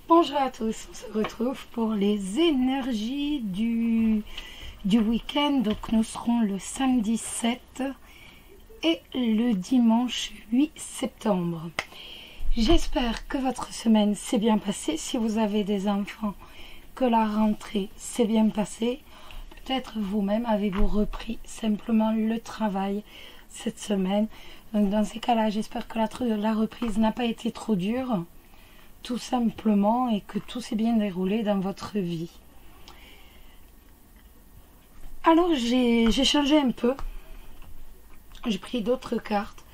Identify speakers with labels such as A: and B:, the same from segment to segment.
A: Bonjour à tous, on se retrouve pour les énergies du week-end. Donc nous serons le samedi 7 et le dimanche 8 septembre. J'espère que votre semaine s'est bien passée. Si vous avez des enfants, que la rentrée s'est bien passée. Peut-être vous-même avez-vous repris simplement le travail cette semaine. Donc dans ces cas-là, j'espère que la reprise n'a pas été trop dure, tout simplement, et que tout s'est bien déroulé dans votre vie. Alors j'ai changé un peu. J'ai pris d'autres cartes.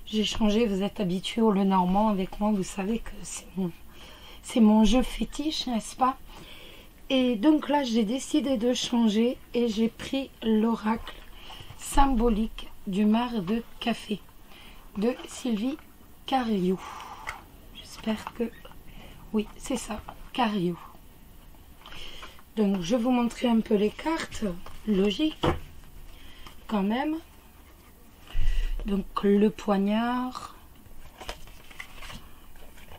A: J'ai changé, vous êtes habitués au Lenormand avec moi, vous savez que c'est mon jeu fétiche, n'est-ce pas? Et donc là, j'ai décidé de changer et j'ai pris l'oracle symbolique du mar de café de Sylvie Cariou. J'espère que... Oui, c'est ça, Cariou. Donc, je vais vous montrer un peu les cartes. Logique, quand même. Donc, le poignard,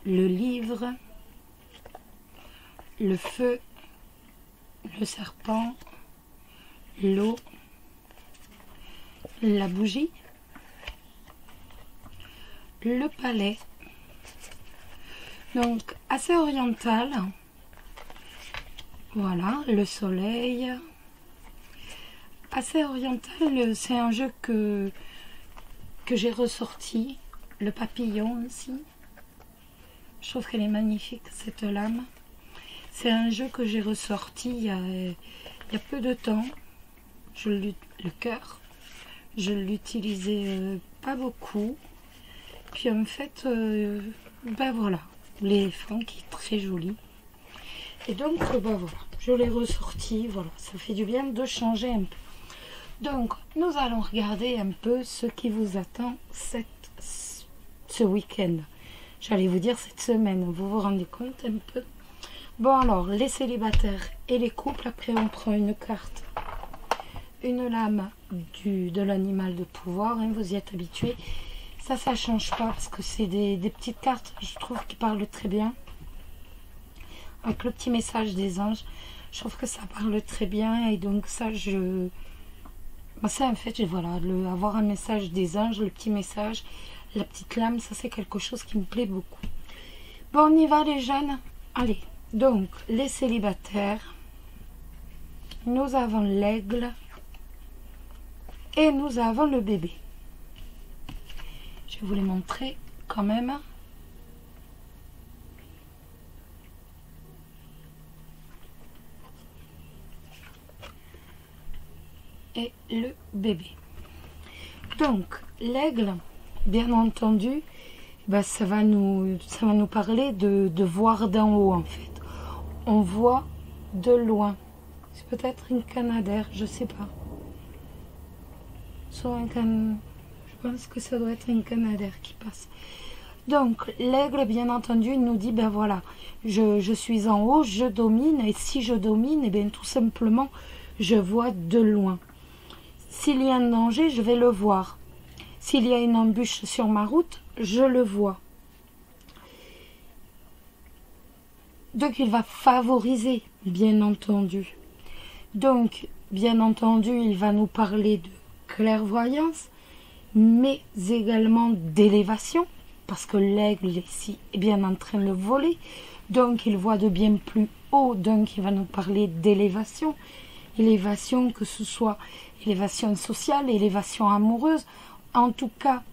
A: le livre, le feu, le serpent, l'eau, la bougie, le palais. Donc assez oriental. Voilà, le soleil. Assez oriental, c'est un jeu que j'ai ressorti. Le papillon aussi. Je trouve qu'elle est magnifique, cette lame. C'est un jeu que j'ai ressorti il y a peu de temps. Le cœur. Je l'utilisais pas beaucoup. Puis en fait, ben voilà, l'éléphant qui est très joli. Et donc, ben voilà, je l'ai ressorti. Voilà, ça fait du bien de changer un peu. Donc, nous allons regarder un peu ce qui vous attend ce week-end. J'allais vous dire cette semaine, vous vous rendez compte un peu? Bon alors, les célibataires et les couples, après on prend une carte. Une lame de l'animal de pouvoir, hein, vous y êtes habitués. Ça change pas parce que c'est des petites cartes, je trouve, qui parlent très bien. Avec le petit message des anges, je trouve que ça parle très bien. Et donc ça, ça en fait, voilà, avoir un message des anges, le petit message, la petite lame, ça c'est quelque chose qui me plaît beaucoup. Bon, on y va les jeunes. Allez, donc les célibataires, nous avons l'aigle et nous avons le bébé. Je vais vous les montrer quand même. Et le bébé. Donc, l'aigle, bien entendu, ben, ça va nous parler de voir d'en haut, en fait. On voit de loin. C'est peut-être une canadaire, je sais pas. Soit je pense que ça doit être un canadaire qui passe. Donc, l'aigle, bien entendu, il nous dit, ben voilà, je suis en haut, je domine, et si je domine, et bien tout simplement, je vois de loin. S'il y a un danger, je vais le voir. S'il y a une embûche sur ma route, je le vois. Donc, il va favoriser, bien entendu. Donc, bien entendu, il va nous parler de clairvoyance, mais également d'élévation, parce que l'aigle ici est bien en train de voler, donc il voit de bien plus haut, donc il va nous parler d'élévation, élévation que ce soit élévation sociale, élévation amoureuse, en tout cas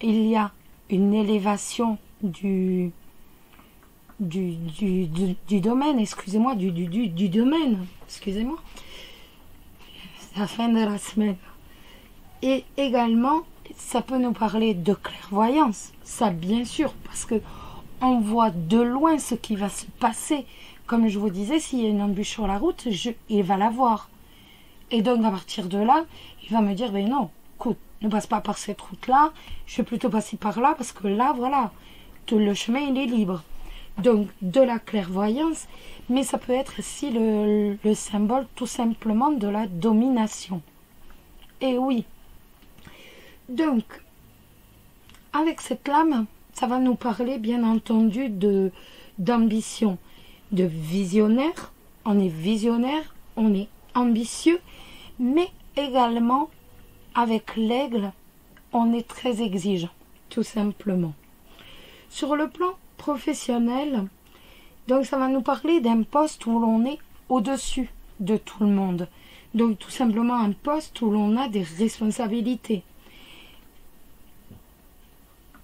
A: il y a une élévation du domaine, excusez-moi, du domaine, excusez-moi, c'est la fin de la semaine. Et également, ça peut nous parler de clairvoyance, ça bien sûr, parce que on voit de loin ce qui va se passer. Comme je vous disais, s'il y a une embûche sur la route, il va la voir. Et donc à partir de là, il va me dire, ben non, écoute, ne passe pas par cette route-là, je vais plutôt passer par là, parce que là, voilà, tout le chemin, il est libre. Donc de la clairvoyance, mais ça peut être aussi le symbole tout simplement de la domination. Et oui. Donc, avec cette lame, ça va nous parler bien entendu d'ambition. de visionnaire. On est visionnaire, on est ambitieux, mais également avec l'aigle, on est très exigeant, tout simplement. Sur le plan professionnel, donc ça va nous parler d'un poste où l'on est au-dessus de tout le monde. Donc tout simplement un poste où l'on a des responsabilités.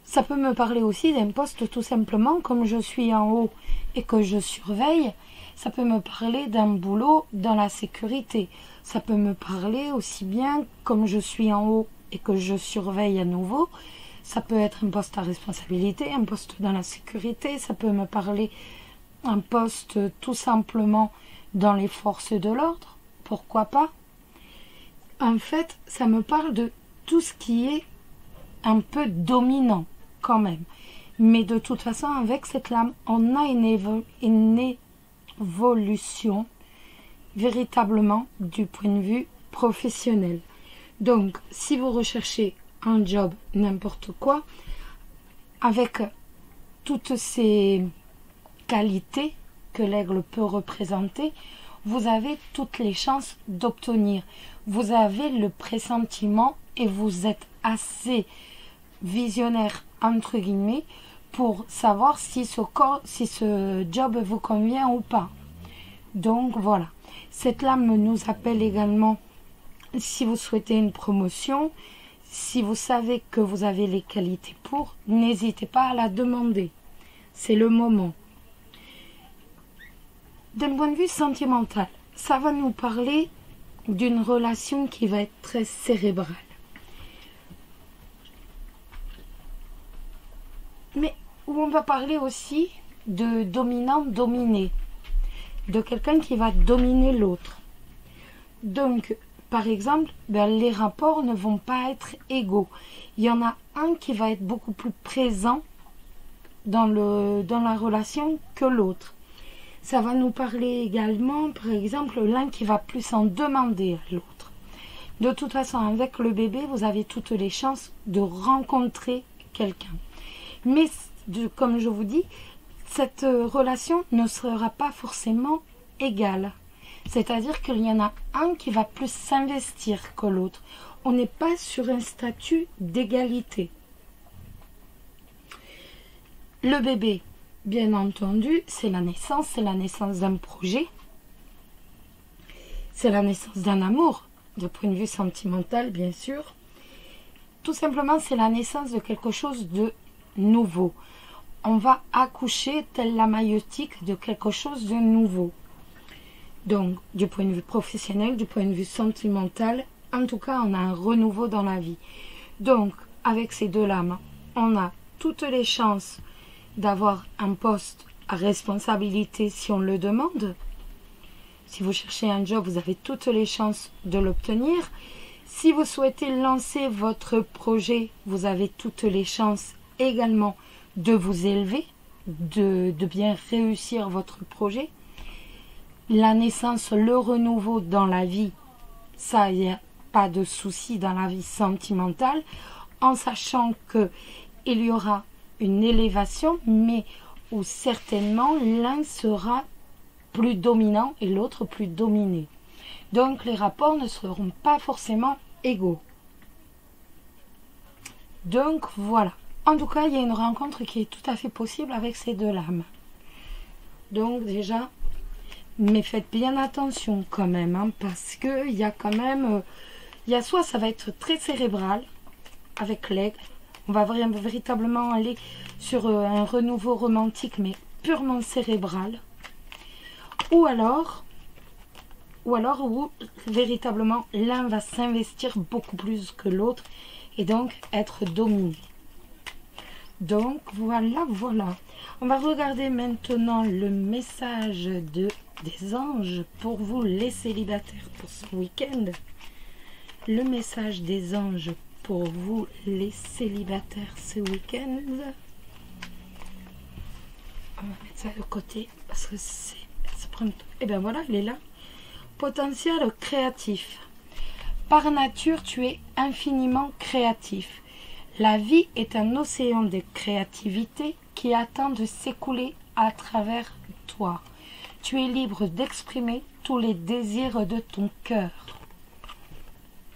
A: Ça peut me parler aussi d'un poste tout simplement, comme je suis en haut et que je surveille, ça peut me parler d'un boulot dans la sécurité. Ça peut me parler aussi bien, comme je suis en haut et que je surveille à nouveau, ça peut être un poste à responsabilité, un poste dans la sécurité, ça peut me parler un poste tout simplement dans les forces de l'ordre, pourquoi pas. En fait, ça me parle de tout ce qui est un peu dominant quand même. Mais de toute façon, avec cette lame, on a une évolution véritablement du point de vue professionnel. Donc, si vous recherchez un job, n'importe quoi, avec toutes ces qualités que l'aigle peut représenter, vous avez toutes les chances d'obtenir. Vous avez le pressentiment et vous êtes assez visionnaire, entre guillemets, pour savoir si ce job vous convient ou pas. Donc voilà. Cette lame nous appelle également si vous souhaitez une promotion, si vous savez que vous avez les qualités pour, n'hésitez pas à la demander. C'est le moment. D'un point de vue sentimental, ça va nous parler d'une relation qui va être très cérébrale. Mais où on va parler aussi de dominant-dominé, de quelqu'un qui va dominer l'autre. Donc, par exemple, les rapports ne vont pas être égaux. Il y en a un qui va être beaucoup plus présent dans la relation que l'autre. Ça va nous parler également, par exemple, l'un qui va plus en demander à l'autre. De toute façon, avec le bébé, vous avez toutes les chances de rencontrer quelqu'un. Mais, comme je vous dis, cette relation ne sera pas forcément égale. C'est-à-dire qu'il y en a un qui va plus s'investir que l'autre. On n'est pas sur un statut d'égalité. Le bébé, bien entendu, c'est la naissance d'un projet. C'est la naissance d'un amour, de point de vue sentimental, bien sûr. Tout simplement, c'est la naissance de quelque chose de nouveau. On va accoucher, telle la maïeutique, de quelque chose de nouveau. Donc, du point de vue professionnel, du point de vue sentimental, en tout cas, on a un renouveau dans la vie. Donc, avec ces deux lames, on a toutes les chances d'avoir un poste à responsabilité si on le demande. Si vous cherchez un job, vous avez toutes les chances de l'obtenir. Si vous souhaitez lancer votre projet, vous avez toutes les chances également de vous élever, de bien réussir votre projet. La naissance, le renouveau dans la vie, ça, il n'y a pas de souci dans la vie sentimentale, en sachant que il y aura une élévation, mais où certainement l'un sera plus dominant et l'autre plus dominé. Donc les rapports ne seront pas forcément égaux. Donc voilà. En tout cas, il y a une rencontre qui est tout à fait possible avec ces deux lames. Donc déjà, mais faites bien attention quand même, hein, parce que il y a quand même, soit ça va être très cérébral avec l'aigle, on va véritablement aller sur un renouveau romantique, mais purement cérébral, ou alors où véritablement l'un va s'investir beaucoup plus que l'autre et donc être dominé. Donc voilà. On va regarder maintenant le message des anges pour vous les célibataires pour ce week-end. Le message des anges pour vous les célibataires ce week-end. On va mettre ça de côté parce que ça prend... Et bien voilà, il est là. Potentiel créatif. Par nature, tu es infiniment créatif. La vie est un océan de créativité qui attend de s'écouler à travers toi. Tu es libre d'exprimer tous les désirs de ton cœur.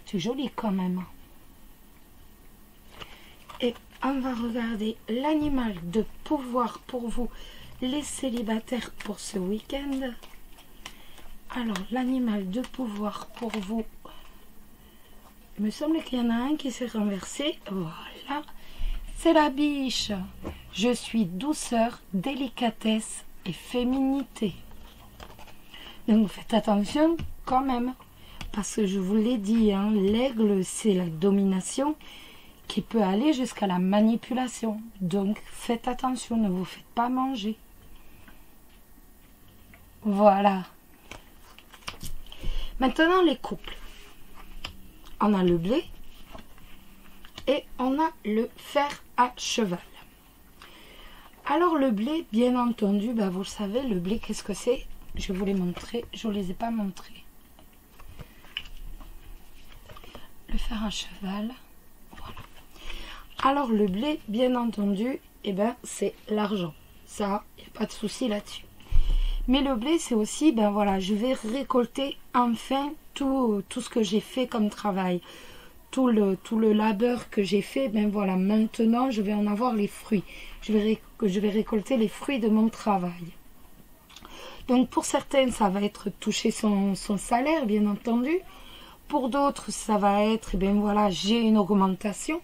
A: C'est joli quand même. Et on va regarder l'animal de pouvoir pour vous, les célibataires, pour ce week-end. Alors, l'animal de pouvoir pour vous, il me semble qu'il y en a un qui s'est renversé. Voilà, c'est la biche. Je suis douceur, délicatesse et féminité. Donc, faites attention quand même. Parce que je vous l'ai dit, hein, l'aigle, c'est la domination qui peut aller jusqu'à la manipulation. Donc, faites attention, ne vous faites pas manger. Voilà. Maintenant, les couples. On a le blé et on a le fer à cheval. Alors, le blé, bien entendu, bah, vous le savez, le blé, qu'est-ce que c'est? Je vais vous les montrer. Je ne les ai pas montrés. Le fer à cheval. Voilà. Alors, le blé, bien entendu, eh ben, c'est l'argent. Ça, il n'y a pas de souci là-dessus. Mais le blé, c'est aussi, ben voilà, je vais récolter enfin tout ce que j'ai fait comme travail. Tout le labeur que j'ai fait, ben voilà, maintenant, je vais en avoir les fruits. Je vais récolter les fruits de mon travail. Donc, pour certaines, ça va être toucher son salaire, bien entendu. Pour d'autres, ça va être, eh bien voilà, j'ai une augmentation.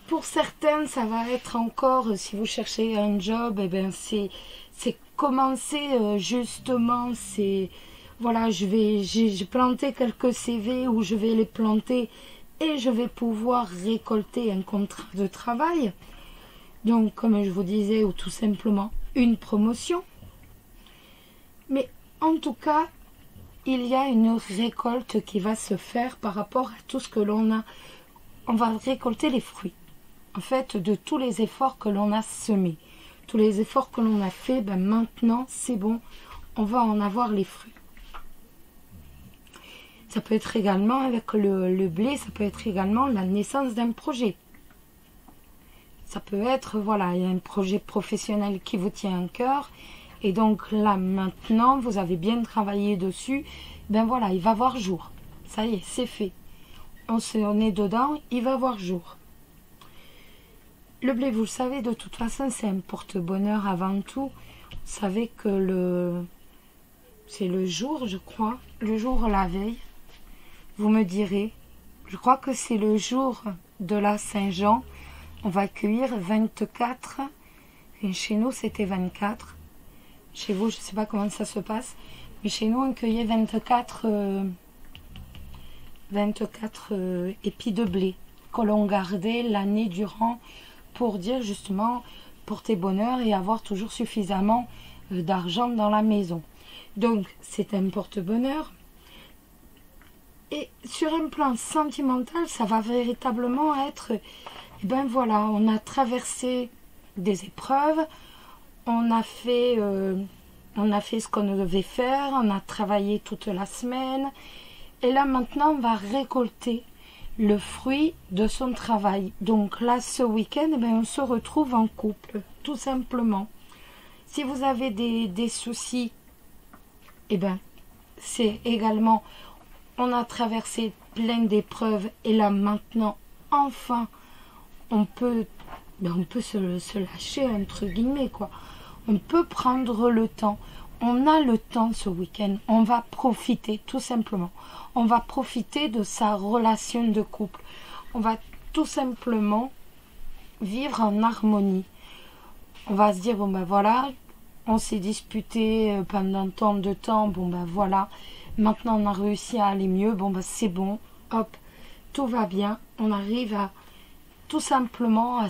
A: Pour certaines, ça va être encore, si vous cherchez un job, eh bien c'est commencer justement, c'est, voilà, j'ai planté quelques CV où je vais les planter et je vais pouvoir récolter un contrat de travail. Donc, comme je vous disais, ou tout simplement une promotion. Mais en tout cas, il y a une récolte qui va se faire par rapport à tout ce que l'on a. On va récolter les fruits, en fait, de tous les efforts que l'on a semés. Tous les efforts que l'on a fait, ben maintenant, c'est bon, on va en avoir les fruits. Ça peut être également, avec le blé, ça peut être également la naissance d'un projet. Ça peut être, voilà, il y a un projet professionnel qui vous tient à cœur. Et donc là, maintenant, vous avez bien travaillé dessus. Ben voilà, il va voir jour. Ça y est, c'est fait. On est dedans, il va voir jour. Le blé, vous le savez, de toute façon, c'est un porte-bonheur avant tout. Vous savez que c'est le jour, je crois, le jour la veille. Vous me direz, je crois que c'est le jour de la Saint-Jean. On va accueillir 24, et chez nous c'était 24. Chez vous, je ne sais pas comment ça se passe, mais chez nous on cueillait 24 épis de blé que l'on gardait l'année durant pour dire justement porter bonheur et avoir toujours suffisamment d'argent dans la maison. Donc c'est un porte-bonheur. Et sur un plan sentimental, ça va véritablement être... Ben voilà, on a traversé des épreuves, on a fait ce qu'on devait faire, on a travaillé toute la semaine, et là maintenant on va récolter le fruit de son travail. Donc là, ce week-end, ben, on se retrouve en couple, tout simplement. Si vous avez des soucis, eh ben c'est également, on a traversé plein d'épreuves, et là maintenant, enfin, on peut se lâcher, entre guillemets, quoi. On peut prendre le temps. On a le temps ce week-end. On va profiter, tout simplement. On va profiter de sa relation de couple. On va tout simplement vivre en harmonie. On va se dire, bon ben voilà, on s'est disputé pendant tant de temps, bon ben voilà, maintenant on a réussi à aller mieux, bon ben c'est bon, hop, tout va bien, on arrive à tout simplement à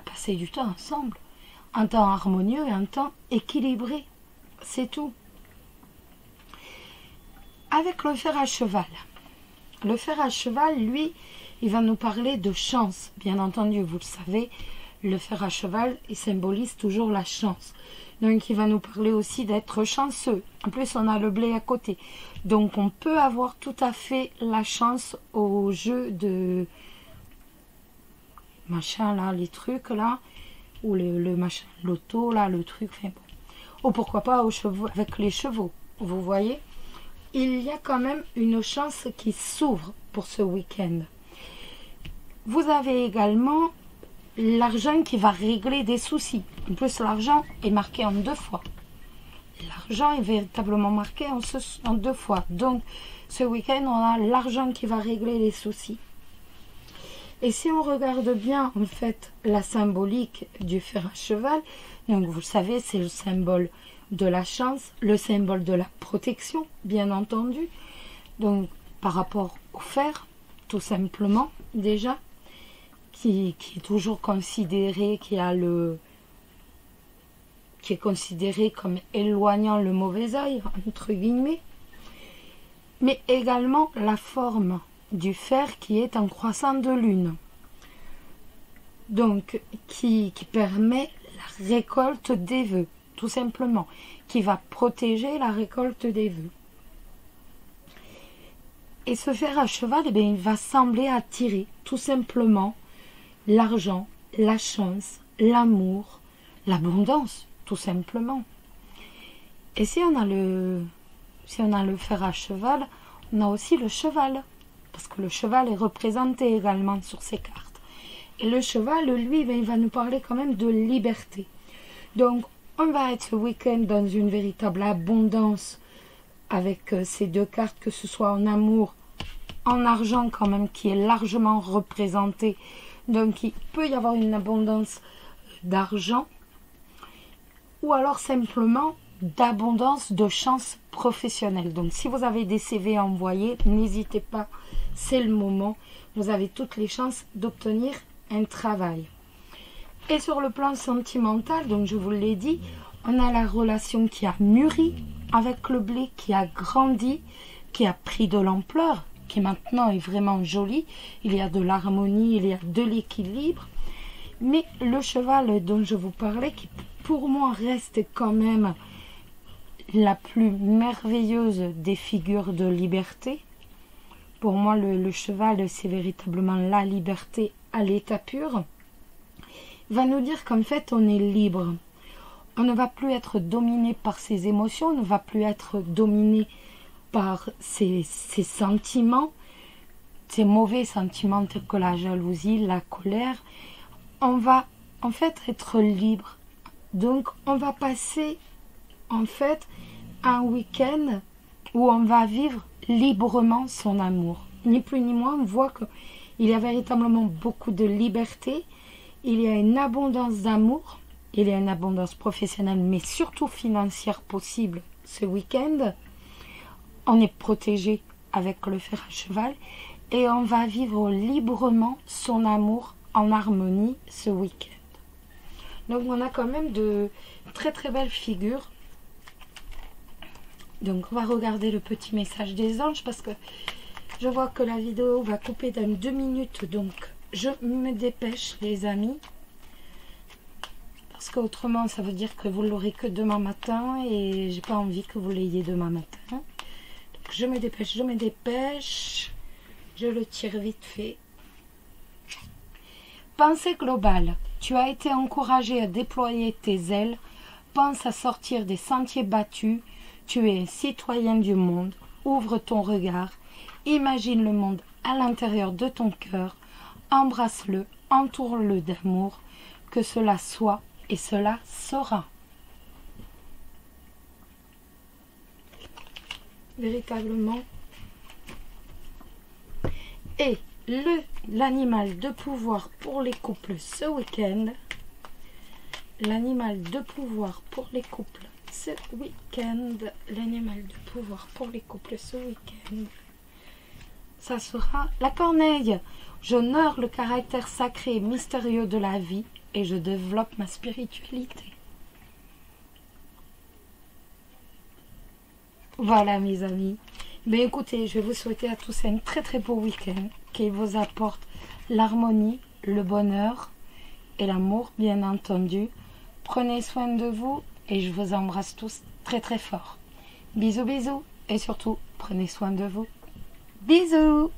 A: passer du temps ensemble, un temps harmonieux et un temps équilibré, c'est tout. Avec le fer à cheval, lui, il va nous parler de chance, bien entendu, vous le savez, le fer à cheval, il symbolise toujours la chance. Donc il va nous parler aussi d'être chanceux. En plus, on a le blé à côté. Donc on peut avoir tout à fait la chance au jeu de... machin là, les trucs là. ou le machin, l'auto, là, le truc, enfin bon. Ou pourquoi pas aux chevaux, avec les chevaux, vous voyez. Il y a quand même une chance qui s'ouvre pour ce week-end. Vous avez également l'argent qui va régler des soucis. En plus, l'argent est marqué en 2 fois. L'argent est véritablement marqué en 2 fois. Donc, ce week-end, on a l'argent qui va régler les soucis. Et si on regarde bien, en fait, la symbolique du fer à cheval, donc vous le savez, c'est le symbole de la chance, le symbole de la protection, bien entendu. Donc, par rapport au fer, tout simplement, déjà, qui est toujours considéré, qui est considéré comme éloignant le mauvais œil, entre guillemets, mais également la forme du fer qui est en croissant de lune, donc qui permet la récolte des vœux, tout simplement, qui va protéger la récolte des vœux. Et ce fer à cheval, eh bien, il va sembler attirer tout simplement l'argent, la chance, l'amour, l'abondance, tout simplement. Et si on a le fer à cheval, on a aussi le cheval, parce que le cheval est représenté également sur ces cartes. Et le cheval, lui, il va nous parler quand même de liberté. Donc, on va être ce week-end dans une véritable abondance avec ces 2 cartes, que ce soit en amour, en argent quand même, qui est largement représenté. Donc, il peut y avoir une abondance d'argent, ou alors simplement d'abondance de chances professionnelles. Donc, si vous avez des CV à envoyer, n'hésitez pas, c'est le moment. Vous avez toutes les chances d'obtenir un travail. Et sur le plan sentimental, donc je vous l'ai dit, on a la relation qui a mûri avec le blé, qui a grandi, qui a pris de l'ampleur, qui maintenant est vraiment jolie. Il y a de l'harmonie, il y a de l'équilibre. Mais le cheval dont je vous parlais, qui pour moi reste quand même la plus merveilleuse des figures de liberté. Pour moi, le cheval, c'est véritablement la liberté à l'état pur. Va nous dire qu'en fait, on est libre. On ne va plus être dominé par ses émotions, on ne va plus être dominé par ses sentiments, ces mauvais sentiments tels que la jalousie, la colère. On va en fait être libre. Donc, on va passer en fait un week-end où on va vivre librement son amour. Ni plus ni moins, on voit qu'il y a véritablement beaucoup de liberté, il y a une abondance d'amour, il y a une abondance professionnelle, mais surtout financière possible ce week-end. On est protégé avec le fer à cheval et on va vivre librement son amour en harmonie ce week-end. Donc on a quand même de très très belles figures. Donc on va regarder le petit message des anges parce que je vois que la vidéo va couper dans 2 minutes. Donc je me dépêche les amis. Parce qu'autrement ça veut dire que vous l'aurez que demain matin et j'ai pas envie que vous l'ayez demain matin. Donc je me dépêche. Je le tire vite fait. Pensée globale. Tu as été encouragé à déployer tes ailes. Pense à sortir des sentiers battus. Tu es un citoyen du monde. Ouvre ton regard. Imagine le monde à l'intérieur de ton cœur. Embrasse-le. Entoure-le d'amour. Que cela soit et cela sera. Véritablement. Et l'animal de pouvoir pour les couples ce week-end. L'animal de pouvoir pour les couples ce week-end. L'animal de pouvoir pour les couples ce week-end. Ça sera la corneille. J'honore le caractère sacré et mystérieux de la vie et je développe ma spiritualité. Voilà mes amis. Mais écoutez, je vais vous souhaiter à tous un très très beau week-end qui vous apporte l'harmonie, le bonheur et l'amour bien entendu. Prenez soin de vous et je vous embrasse tous très très fort. Bisous bisous et surtout prenez soin de vous. Bisous.